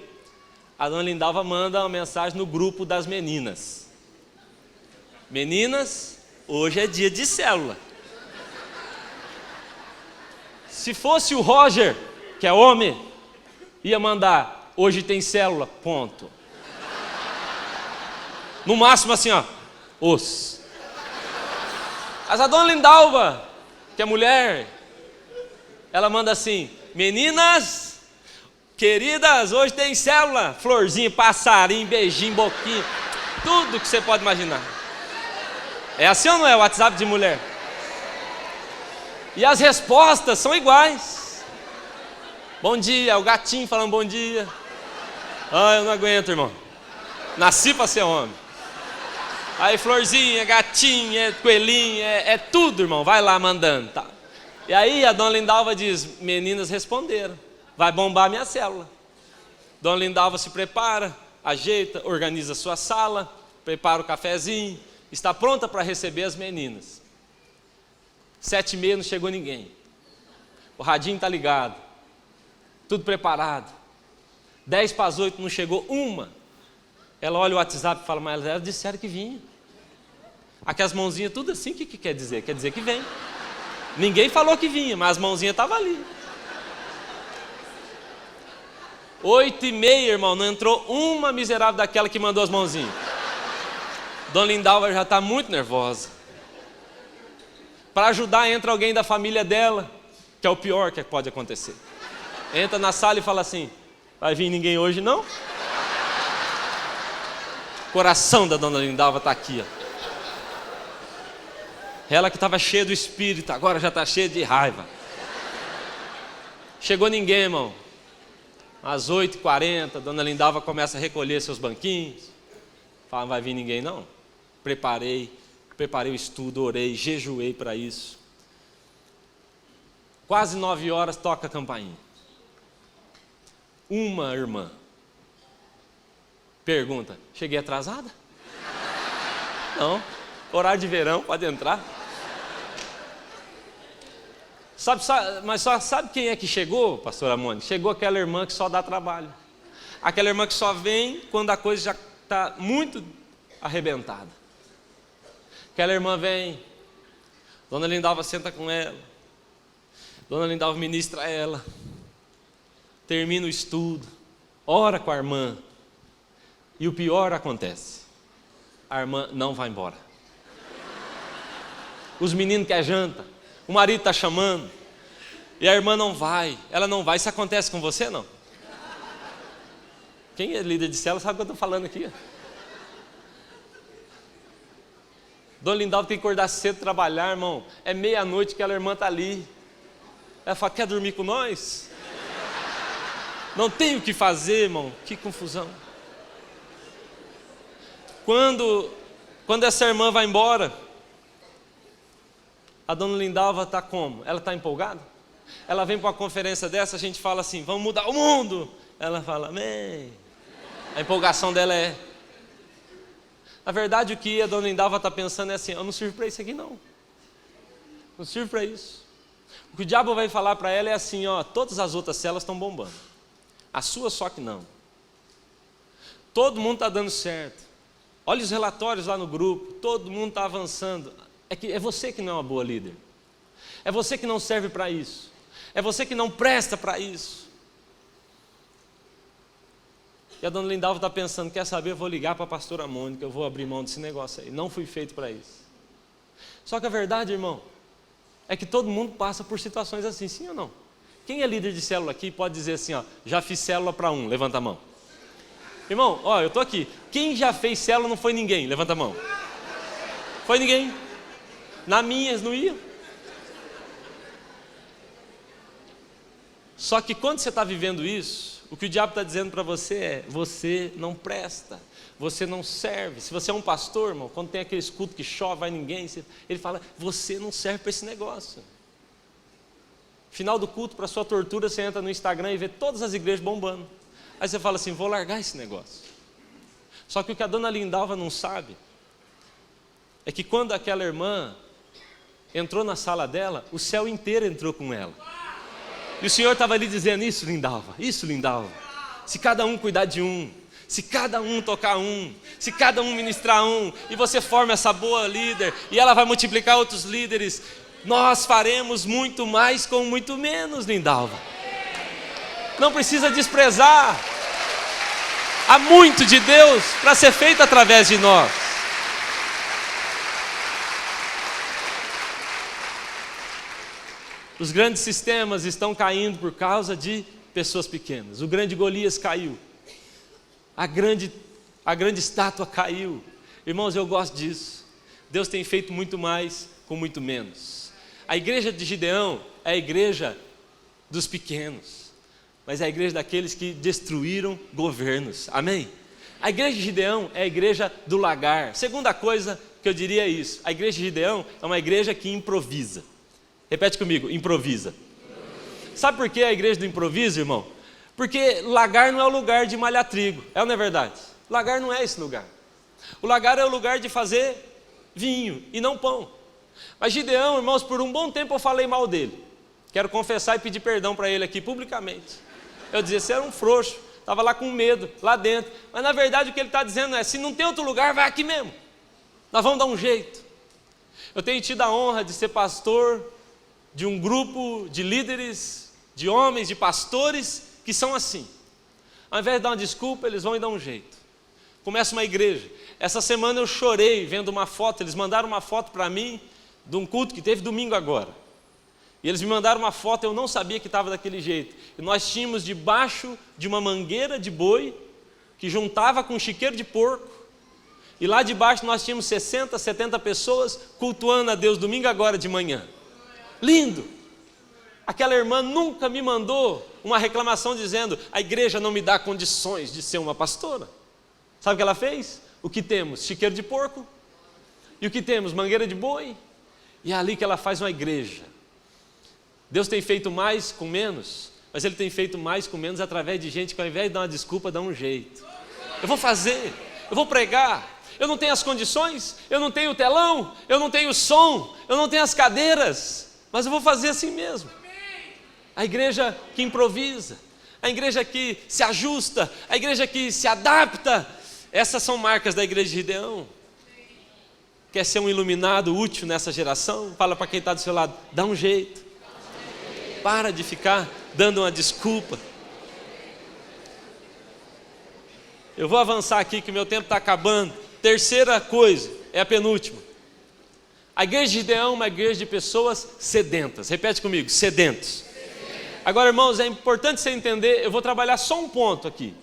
A dona Lindalva manda uma mensagem no grupo das meninas. Meninas, hoje é dia de célula. Se fosse o Roger, que é homem, ia mandar... Hoje tem célula, ponto. No máximo assim, ó. Os. Mas a dona Lindalva, que é mulher, ela manda assim: meninas, queridas, hoje tem célula. Florzinha, passarinho, beijinho, boquinha. Tudo que você pode imaginar. É assim ou não é o WhatsApp de mulher? E as respostas são iguais. Bom dia, o gatinho falando bom dia. Ah, eu não aguento, irmão. Nasci para ser homem. Aí florzinha, gatinha, coelhinha, é tudo, irmão. Vai lá mandando, tá? E aí a dona Lindalva diz: meninas responderam, vai bombar minha célula. Dona Lindalva se prepara, ajeita, organiza a sua sala, prepara o cafezinho, está pronta para receber as meninas. 7h30 não chegou ninguém. O radinho está ligado, tudo preparado. 7:50 não chegou uma. Ela olha o WhatsApp e fala: mas elas disseram que vinha. Aquelas mãozinhas tudo assim, o que quer dizer? Quer dizer que vem. Ninguém falou que vinha, mas as mãozinhas estavam ali. 8h30, irmão, não entrou uma miserável daquela que mandou as mãozinhas. Dona Lindalva já está muito nervosa. Para ajudar, entra alguém da família dela, que é o pior que pode acontecer. Entra na sala e fala assim: vai vir ninguém hoje não? O coração da dona Lindalva está aqui, ó. Ela que estava cheia do espírito, agora já está cheia de raiva. Chegou ninguém, irmão. Às 8h40, a dona Lindalva começa a recolher seus banquinhos. Fala: não vai vir ninguém não? Preparei o estudo, orei, jejuei para isso. Quase 9h toca a campainha. Uma irmã pergunta: cheguei atrasada? Não, horário de verão, pode entrar. Mas só sabe quem é que chegou, pastora Mônica? Chegou aquela irmã que só dá trabalho. Aquela irmã que só vem quando a coisa já está muito arrebentada. Aquela irmã vem, dona Lindalva senta com ela, dona Lindalva ministra a ela, termina o estudo, ora com a irmã, e o pior acontece: a irmã não vai embora. Os meninos querem janta, o marido está chamando, e a irmã não vai, ela não vai. Isso acontece com você, não? Quem é líder de célula sabe o que eu estou falando aqui. Dona Lindalva tem que acordar cedo, trabalhar, irmão. É meia-noite que aquela irmã está ali. Ela fala: quer dormir com nós? Não tem o que fazer, irmão. Que confusão. Quando essa irmã vai embora, a dona Lindalva está como? Ela está empolgada? Ela vem para uma conferência dessa, a gente fala assim: vamos mudar o mundo. Ela fala: amém. A empolgação dela é... Na verdade, o que a dona Lindalva está pensando é assim: eu não sirvo para isso aqui não. Não sirvo para isso. O que o diabo vai falar para ela é assim: ó, todas as outras células estão bombando, a sua só que não. Todo mundo está dando certo. Olha os relatórios lá no grupo, todo mundo está avançando. É você que não é uma boa líder. É você que não serve para isso. É você que não presta para isso. E a dona Lindalva está pensando, quer saber, eu vou ligar para a pastora Mônica, eu vou abrir mão desse negócio aí. Não fui feito para isso. Só que a verdade, irmão, é que todo mundo passa por situações assim, sim ou não? Quem é líder de célula aqui pode dizer assim, ó, já fiz célula para um, levanta a mão. Irmão, ó, eu estou aqui. Quem já fez célula não foi ninguém, levanta a mão. Foi ninguém. Na minha, não ia. Só que quando você está vivendo isso, o que o diabo está dizendo para você é, você não presta, você não serve. Se você é um pastor, irmão, quando tem aquele culto que chove, vai ninguém, ele fala, você não serve para esse negócio. Final do culto, para sua tortura, você entra no Instagram e vê todas as igrejas bombando. Aí você fala assim, vou largar esse negócio. Só que o que a dona Lindalva não sabe, é que quando aquela irmã entrou na sala dela, o céu inteiro entrou com ela. E o Senhor estava ali dizendo, isso Lindalva, se cada um cuidar de um, se cada um tocar um, se cada um ministrar um, e você forma essa boa líder, e ela vai multiplicar outros líderes, nós faremos muito mais com muito menos, Lindalva. Não precisa desprezar, há muito de Deus para ser feito através de nós. Os grandes sistemas estão caindo por causa de pessoas pequenas. O grande Golias caiu. A grande estátua caiu. Irmãos, eu gosto disso. Deus tem feito muito mais com muito menos. A igreja de Gideão é a igreja dos pequenos, mas é a igreja daqueles que destruíram governos. Amém? A igreja de Gideão é a igreja do lagar. Segunda coisa que eu diria é isso. A igreja de Gideão é uma igreja que improvisa. Repete comigo, improvisa. Sabe por que a igreja do improviso, irmão? Porque lagar não é o lugar de malhar trigo, é ou não é verdade? Lagar não é esse lugar. O lagar é o lugar de fazer vinho e não pão. Mas Gideão, irmãos, por um bom tempo eu falei mal dele. Quero confessar e pedir perdão para ele aqui publicamente. Eu dizia, você era um frouxo, estava lá com medo, lá dentro. Mas na verdade o que ele está dizendo é, se não tem outro lugar, vai aqui mesmo. Nós vamos dar um jeito. Eu tenho tido a honra de ser pastor de um grupo de líderes, de homens, de pastores, que são assim. Ao invés de dar uma desculpa, eles vão e dão um jeito. Começa uma igreja. Essa semana eu chorei vendo uma foto, eles mandaram uma foto para mim, de um culto que teve domingo agora. E eles me mandaram uma foto, eu não sabia que estava daquele jeito. E nós tínhamos debaixo de uma mangueira de boi, que juntava com um chiqueiro de porco, e lá debaixo nós tínhamos 60, 70 pessoas cultuando a Deus domingo agora de manhã. Lindo! Aquela irmã nunca me mandou uma reclamação dizendo, a igreja não me dá condições de ser uma pastora. Sabe o que ela fez? O que temos? Chiqueiro de porco. E o que temos? Mangueira de boi. E é ali que ela faz uma igreja. Deus tem feito mais com menos, mas Ele tem feito mais com menos através de gente que ao invés de dar uma desculpa, dá um jeito. Eu vou fazer, eu vou pregar, eu não tenho as condições, eu não tenho o telão, eu não tenho o som, eu não tenho as cadeiras, mas eu vou fazer assim mesmo. A igreja que improvisa, a igreja que se ajusta, a igreja que se adapta, essas são marcas da igreja de Gideão. Quer ser um iluminado útil nessa geração? Fala para quem está do seu lado, dá um jeito. Para de ficar dando uma desculpa. Eu vou avançar aqui que o meu tempo está acabando. Terceira coisa, é a penúltima. A igreja de Gideão é uma igreja de pessoas sedentas. Repete comigo, sedentos. Agora, irmãos, é importante você entender, eu vou trabalhar só um ponto aqui,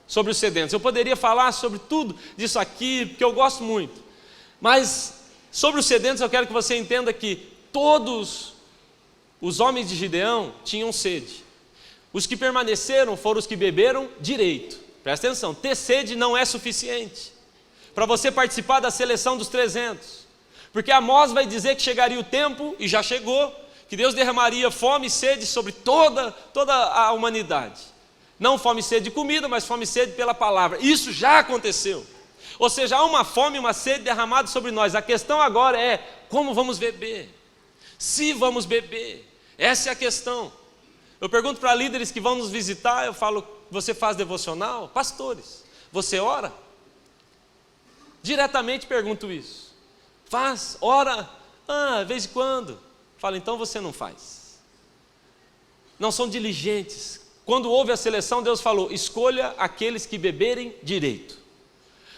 sobre os sedentos. Eu poderia falar sobre tudo disso aqui, porque eu gosto muito. Mas, sobre os sedentos, eu quero que você entenda que todos os homens de Gideão tinham sede. Os que permaneceram foram os que beberam direito. Presta atenção, ter sede não é suficiente para você participar da seleção dos 300. Porque Amós vai dizer que chegaria o tempo, e já chegou, que Deus derramaria fome e sede sobre toda a humanidade. Não fome e sede de comida, mas fome e sede pela palavra. Isso já aconteceu. Ou seja, há uma fome e uma sede derramada sobre nós. A questão agora é, como vamos beber? Se vamos beber, essa é a questão. Eu pergunto para líderes que vão nos visitar, eu falo, você faz devocional? Pastores, você ora? Diretamente pergunto isso. Faz, ora, de vez em quando. Fala, então você não faz. Não são diligentes. Quando houve a seleção, Deus falou, escolha aqueles que beberem direito.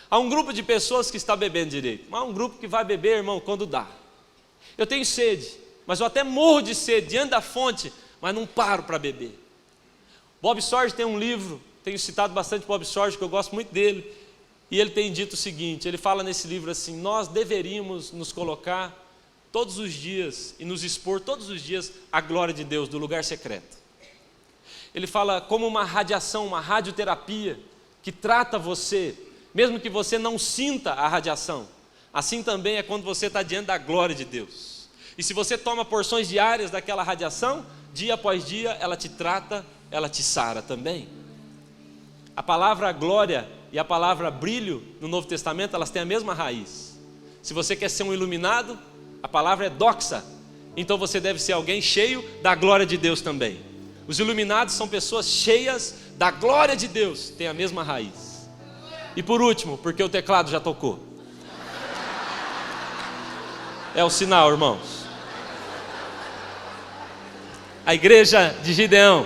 Há um grupo de pessoas que está bebendo direito, mas há um grupo que vai beber, irmão, quando dá. Eu tenho sede, mas eu até morro de sede diante da fonte, mas não paro para beber. Bob Sorge tem um livro, tenho citado bastante Bob Sorge, que eu gosto muito dele, e ele tem dito o seguinte, ele fala nesse livro assim, nós deveríamos nos colocar todos os dias e nos expor todos os dias à glória de Deus, do lugar secreto. Ele fala como uma radiação, uma radioterapia, que trata você, mesmo que você não sinta a radiação, assim também é quando você está diante da glória de Deus. E se você toma porções diárias daquela radiação, dia após dia, ela te trata, ela te sara também. A palavra glória e a palavra brilho no Novo Testamento, elas têm a mesma raiz. Se você quer ser um iluminado, a palavra é doxa, então você deve ser alguém cheio da glória de Deus também. Os iluminados são pessoas cheias da glória de Deus, tem a mesma raiz. E por último, porque o teclado já tocou, é o sinal, irmãos. A igreja de Gideão.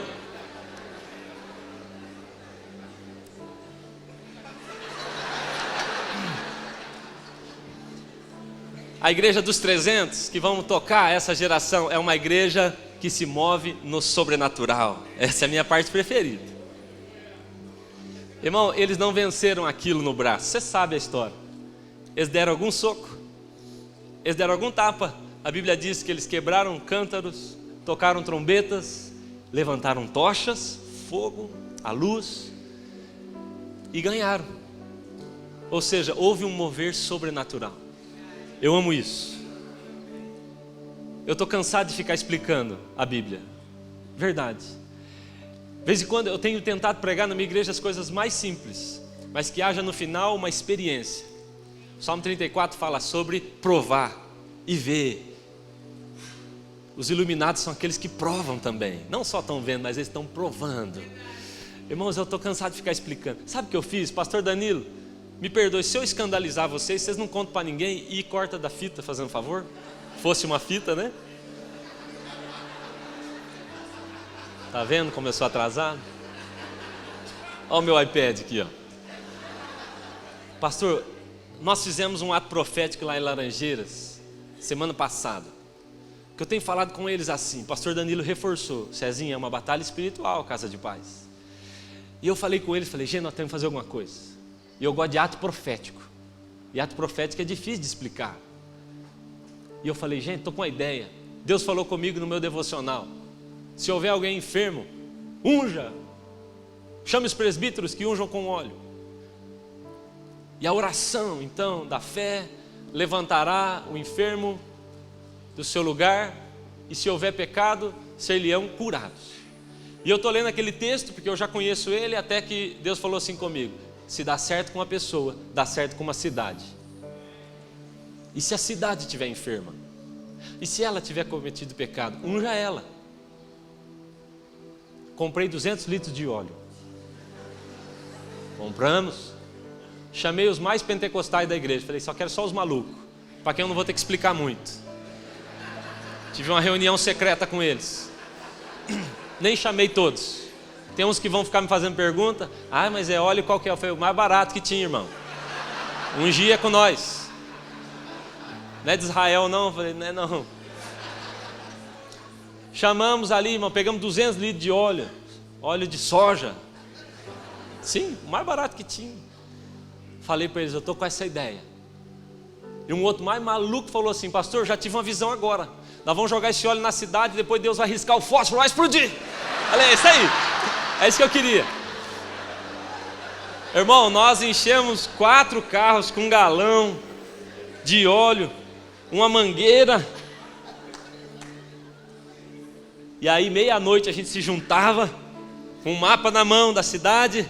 A igreja dos 300 que vamos tocar essa geração é uma igreja que se move no sobrenatural. Essa é a minha parte preferida. Irmão, eles não venceram aquilo no braço. Você sabe a história. Eles deram algum soco, eles deram algum tapa. A Bíblia diz que eles quebraram cântaros, tocaram trombetas, levantaram tochas, fogo, a luz e ganharam. Ou seja, houve um mover sobrenatural. Eu amo isso. Eu estou cansado de ficar explicando a Bíblia. Verdade. De vez em quando eu tenho tentado pregar na minha igreja as coisas mais simples, mas que haja no final uma experiência. O Salmo 34 fala sobre provar e ver. Os iluminados são aqueles que provam também. Não só estão vendo, mas eles estão provando. Irmãos, eu estou cansado de ficar explicando. Sabe o que eu fiz? Pastor Danilo, me perdoe, se eu escandalizar vocês não contam para ninguém e corta da fita, fazendo favor. Fosse uma fita, né? Tá vendo como eu sou atrasado? Olha o meu iPad aqui, ó. Pastor, nós fizemos um ato profético lá em Laranjeiras, semana passada. Que eu tenho falado com eles assim, pastor Danilo reforçou, Cezinha, é uma batalha espiritual, Casa de Paz. E eu falei com eles, falei, gente, nós temos que fazer alguma coisa. E eu gosto de ato profético. E ato profético é difícil de explicar. E eu falei, gente, estou com uma ideia. Deus falou comigo no meu devocional. Se houver alguém enfermo, unja. Chame os presbíteros que unjam com óleo. E a oração, então, da fé, levantará o enfermo do seu lugar, e se houver pecado, ser-lhe-ão curados. E eu estou lendo aquele texto, porque eu já conheço ele, até que Deus falou assim comigo, se dá certo com uma pessoa, dá certo com uma cidade. E se a cidade estiver enferma? E se ela tiver cometido pecado? Unja ela. Comprei 200 litros de óleo. Compramos. Chamei os mais pentecostais da igreja. Falei, só quero só os malucos, para quem eu não vou ter que explicar muito. Tive uma reunião secreta com eles. Nem chamei todos. Tem uns que vão ficar me fazendo pergunta. Ah, mas é óleo qual que é? Foi o mais barato que tinha, irmão. Ungia com nós. Não é de Israel não? Eu falei, não é não. Chamamos ali, irmão, pegamos 200 litros de óleo. Óleo de soja. Sim, o mais barato que tinha. Falei para eles, eu estou com essa ideia. E um outro mais maluco falou assim, pastor, já tive uma visão agora. Nós vamos jogar esse óleo na cidade e depois Deus vai riscar o fósforo, vai explodir. Falei, é isso aí. É isso que eu queria. Irmão, nós enchemos 4 carros com 1 galão de óleo, uma mangueira. E aí, meia-noite, a gente se juntava, com um mapa na mão da cidade,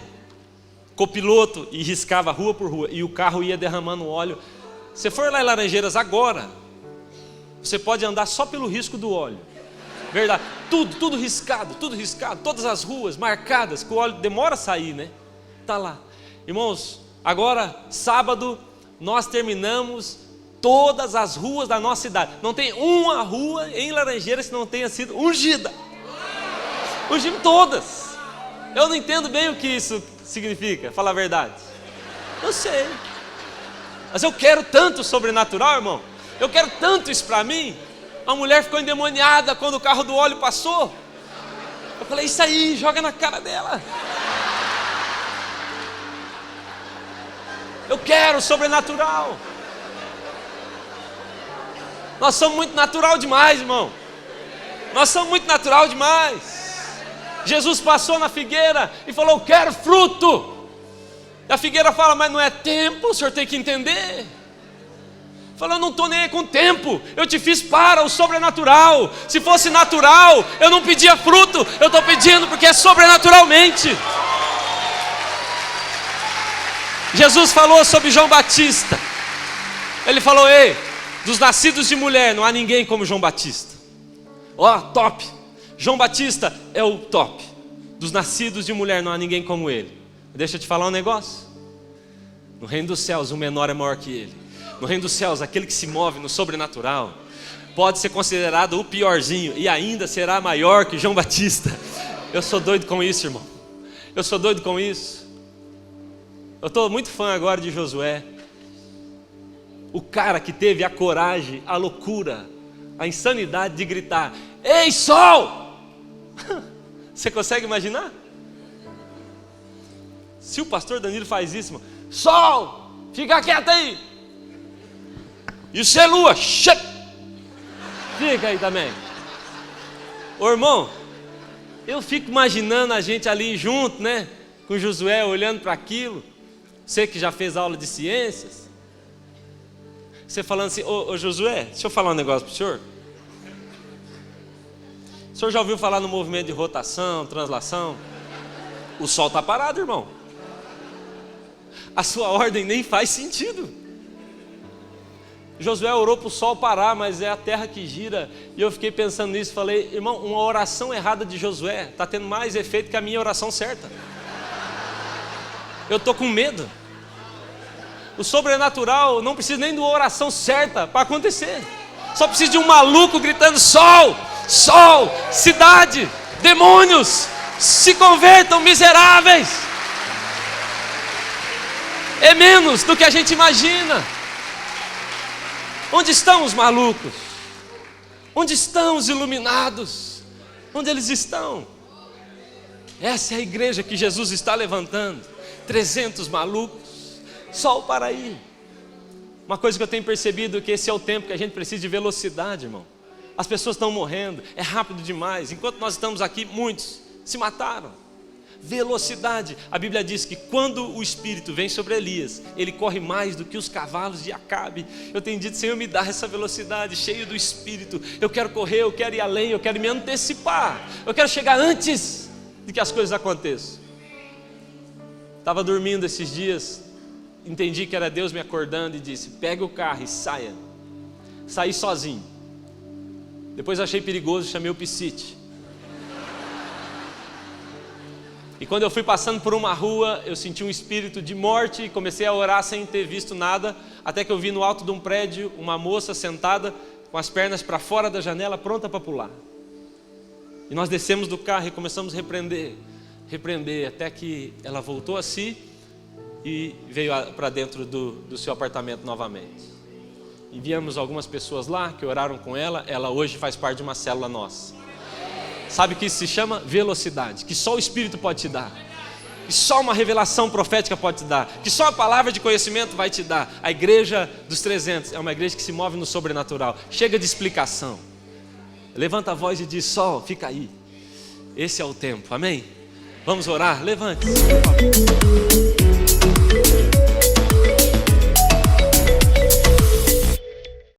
copiloto, e riscava rua por rua. E o carro ia derramando óleo. Se for lá em Laranjeiras agora, você pode andar só pelo risco do óleo. Verdade. Tudo riscado, todas as ruas marcadas, que o óleo demora a sair, né? Tá lá. Irmãos, agora, sábado, nós terminamos todas as ruas da nossa cidade. Não tem uma rua em Laranjeiras que não tenha sido ungida. Ungimos todas. Eu não entendo bem o que isso significa, falar a verdade. Eu sei. Mas eu quero tanto sobrenatural, irmão. Eu quero tanto isso para mim. A mulher ficou endemoniada quando o carro do óleo passou. Eu falei, isso aí, joga na cara dela. Eu quero sobrenatural. Nós somos muito natural demais, irmão. Nós somos muito natural demais. Jesus passou na figueira e falou, eu quero fruto. E a figueira fala, mas não é tempo, o senhor tem que entender. Fala, eu não estou nem aí com o tempo, eu te fiz para o sobrenatural. Se fosse natural, eu não pedia fruto, eu estou pedindo porque é sobrenaturalmente. Jesus falou sobre João Batista. Ele falou, ei, dos nascidos de mulher não há ninguém como João Batista. Ó, top. João Batista é o top. Dos nascidos de mulher não há ninguém como ele. Deixa eu te falar um negócio. No reino dos céus o menor é maior que ele. No reino dos céus aquele que se move no sobrenatural pode ser considerado o piorzinho e ainda será maior que João Batista. Eu sou doido com isso, irmão. Eu sou doido com isso. Eu estou muito fã agora de Josué. O cara que teve a coragem, a loucura, a insanidade de gritar, ei sol! Você consegue imaginar? Se o pastor Danilo faz isso, irmão, sol, fica quieto aí. E você, lua, fica aí também. Ô irmão, eu fico imaginando a gente ali junto, né? Com Josué olhando para aquilo. Você que já fez aula de ciências. Você falando assim, ô Josué, deixa eu falar um negócio para o senhor. O senhor já ouviu falar no movimento de rotação, translação? O sol está parado, irmão. A sua ordem nem faz sentido. Josué orou para o sol parar, mas é a terra que gira. E eu fiquei pensando nisso, falei, irmão, uma oração errada de Josué está tendo mais efeito que a minha oração certa. Eu estou com medo. O sobrenatural não precisa nem de uma oração certa para acontecer. Só precisa de um maluco gritando, sol, sol, cidade, demônios, se convertam, miseráveis. É menos do que a gente imagina. Onde estão os malucos? Onde estão os iluminados? Onde eles estão? Essa é a igreja que Jesus está levantando. 300 malucos, sol para aí. Uma coisa que eu tenho percebido é que esse é o tempo que a gente precisa de velocidade, irmão. As pessoas estão morrendo, é rápido demais. Enquanto nós estamos aqui, muitos se mataram. Velocidade. A Bíblia diz que quando o Espírito vem sobre Elias, ele corre mais do que os cavalos de Acabe. Eu tenho dito, Senhor, me dá essa velocidade, cheio do Espírito. Eu quero correr, eu quero ir além, eu quero me antecipar. Eu quero chegar antes de que as coisas aconteçam. Estava dormindo esses dias, entendi que era Deus me acordando e disse, pega o carro e saia. Saí sozinho. Depois achei perigoso, chamei o Piscite. E quando eu fui passando por uma rua, eu senti um espírito de morte e comecei a orar sem ter visto nada, até que eu vi no alto de um prédio uma moça sentada com as pernas para fora da janela, pronta para pular. E nós descemos do carro e começamos a repreender, até que ela voltou a si e veio para dentro do seu apartamento novamente. Enviamos algumas pessoas lá que oraram com ela, ela hoje faz parte de uma célula nossa. Sabe o que isso se chama? Velocidade, que só o Espírito pode te dar, que só uma revelação profética pode te dar, que só a palavra de conhecimento vai te dar. A igreja dos 300 é uma igreja que se move no sobrenatural. Chega de explicação. Levanta a voz e diz, sol, fica aí. Esse é o tempo, amém? Vamos orar? Levante-se.